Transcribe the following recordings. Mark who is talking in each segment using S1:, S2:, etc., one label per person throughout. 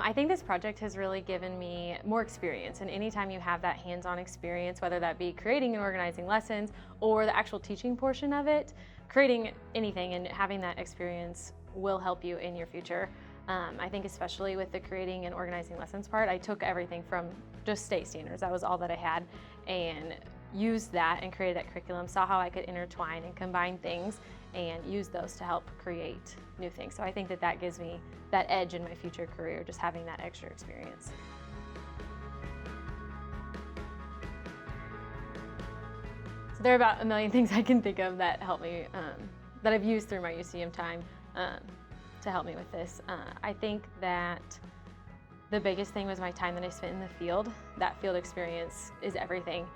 S1: I think this project has really given me more experience, and anytime you have that hands-on experience, whether that be creating and organizing lessons or the actual teaching portion of it, creating anything and having that experience will help you in your future. I think especially with the creating and organizing lessons part, I took everything from just state standards, that was all that I had, and used that and created that curriculum, saw how I could intertwine and combine things and use those to help create new things. So I think that that gives me that edge in my future career, just having that extra experience. So there are about a million things I can think of that help me, that I've used through my UCM time to help me with this. I think that the biggest thing was my time that I spent in the field. That field experience is everything.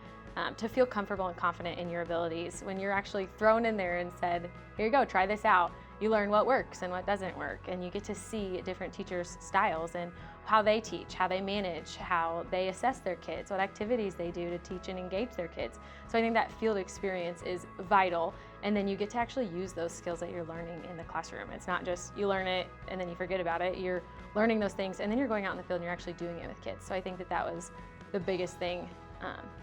S1: To feel comfortable and confident in your abilities. When you're actually thrown in there and said, here you go, try this out, you learn what works and what doesn't work, and you get to see different teachers' styles and how they teach, how they manage, how they assess their kids, what activities they do to teach and engage their kids. So I think that field experience is vital, and then you get to actually use those skills that you're learning in the classroom. It's not just you learn it and then you forget about it. You're learning those things and then you're going out in the field and you're actually doing it with kids. So I think that that was the biggest thing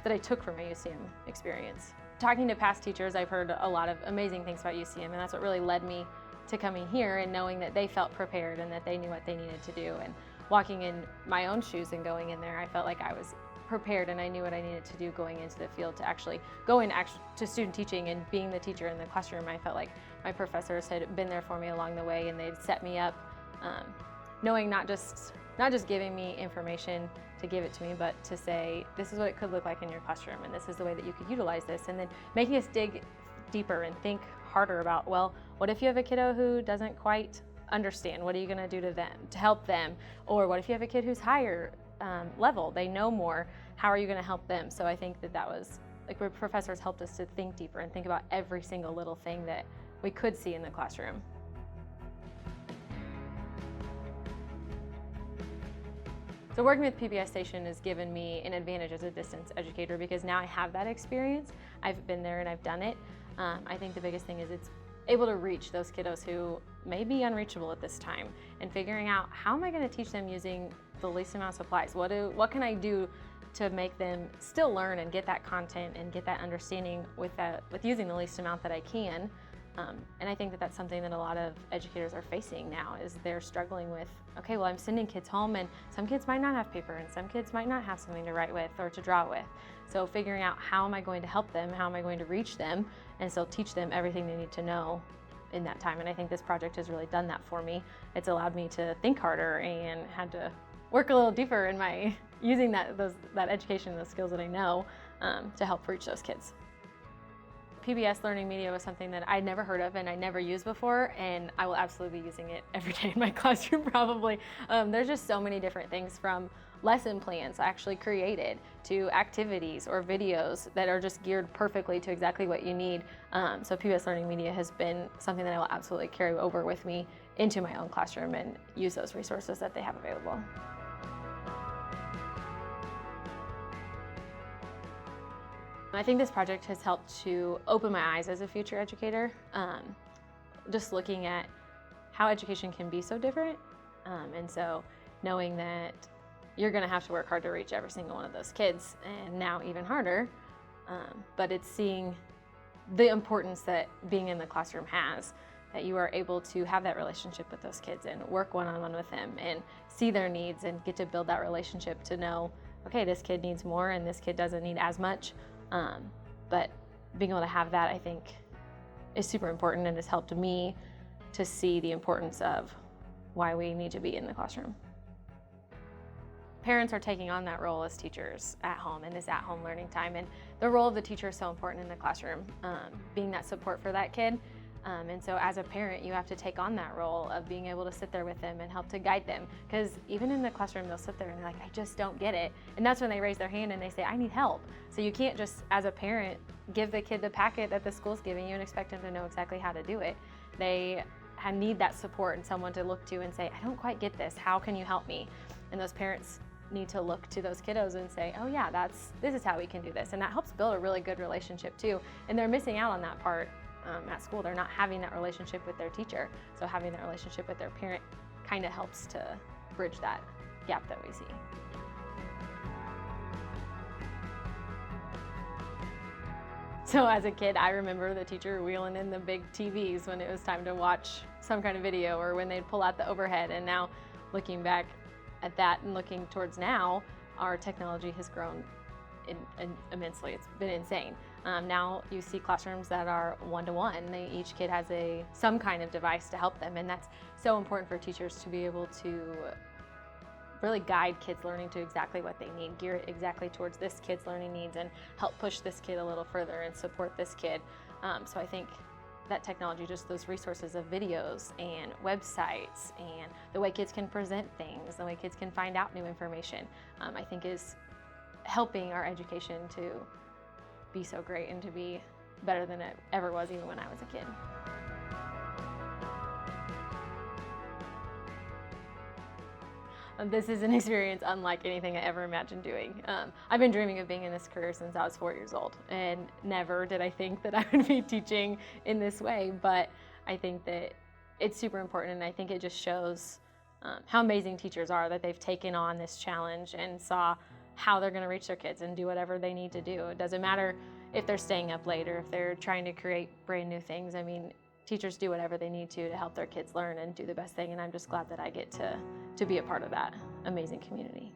S1: that I took from my UCM experience. Talking to past teachers, I've heard a lot of amazing things about UCM, and that's what really led me to coming here and knowing that they felt prepared and that they knew what they needed to do. And walking in my own shoes and going in there, I felt like I was prepared and I knew what I needed to do going into the field to actually go in to student teaching and being the teacher in the classroom. I felt like my professors had been there for me along the way and they'd set me up, knowing not just giving me information to give it to me, but to say, this is what it could look like in your classroom, and this is the way that you could utilize this, and then making us dig deeper and think harder about, well, what if you have a kiddo who doesn't quite understand? What are you gonna do to them, to help them? Or what if you have a kid who's higher level, they know more, how are you gonna help them? So I think that that was, like, where professors helped us to think deeper and think about every single little thing that we could see in the classroom. So working with PBS Station has given me an advantage as a distance educator because now I have that experience. I've been there and I've done it. I think the biggest thing is it's able to reach those kiddos who may be unreachable at this time and figuring out how am I going to teach them using the least amount of supplies? What can I do to make them still learn and get that content and get that understanding with using the least amount that I can. And I think that that's something that a lot of educators are facing now is they're struggling with, okay, well, I'm sending kids home and some kids might not have paper and some kids might not have something to write with or to draw with. So figuring out how am I going to help them, how am I going to reach them, and still teach them everything they need to know in that time. And I think this project has really done that for me. It's allowed me to think harder and had to work a little deeper in my using that education and those skills that I know to help reach those kids. PBS learning media was something that I'd never heard of and I never used before, and I will absolutely be using it every day in my classroom probably. There's just so many different things, from lesson plans actually created to activities or videos that are just geared perfectly to exactly what you need. So PBS learning media has been something that I will absolutely carry over with me into my own classroom and use those resources that they have available. I think this project has helped to open my eyes as a future educator, just looking at how education can be so different. And so knowing that you're gonna have to work hard to reach every single one of those kids, and now even harder, but it's seeing the importance that being in the classroom has, that you are able to have that relationship with those kids and work one-on-one with them and see their needs and get to build that relationship to know, okay, this kid needs more and this kid doesn't need as much. But being able to have that, I think, is super important and has helped me to see the importance of why we need to be in the classroom. Parents are taking on that role as teachers at home in this at-home learning time, and the role of the teacher is so important in the classroom, being that support for that kid. And so as a parent, you have to take on that role of being able to sit there with them and help to guide them. Because even in the classroom, they'll sit there and they're like, I just don't get it. And that's when they raise their hand and they say, I need help. So you can't just, as a parent, give the kid the packet that the school's giving you and expect them to know exactly how to do it. They need that support and someone to look to and say, I don't quite get this. How can you help me? And those parents need to look to those kiddos and say, oh yeah, this is how we can do this. And that helps build a really good relationship too. And they're missing out on that part. At school, they're not having that relationship with their teacher. So having that relationship with their parent kind of helps to bridge that. gap that we see. So as a kid, I remember the teacher wheeling in the big TVs when it was time to watch some kind of video, or when they'd pull out the overhead. And now looking back at that and looking towards now, our technology has grown immensely. It's been insane. Now you see classrooms that are one-to-one. Each kid has some kind of device to help them, and that's so important for teachers to be able to really guide kids' learning to exactly what they need, gear it exactly towards this kid's learning needs, and help push this kid a little further and support this kid. So I think that technology, just those resources of videos and websites and the way kids can present things, the way kids can find out new information, I think is helping our education to be so great and to be better than it ever was, even when I was a kid. This is an experience unlike anything I ever imagined doing. I've been dreaming of being in this career since I was 4 years old, and never did I think that I would be teaching in this way, but I think that it's super important, and I think it just shows how amazing teachers are, that they've taken on this challenge and saw how they're going to reach their kids and do whatever they need to do. It doesn't matter if they're staying up late or if they're trying to create brand new things. I mean, teachers do whatever they need to help their kids learn and do the best thing, and I'm just glad that I get to be a part of that amazing community.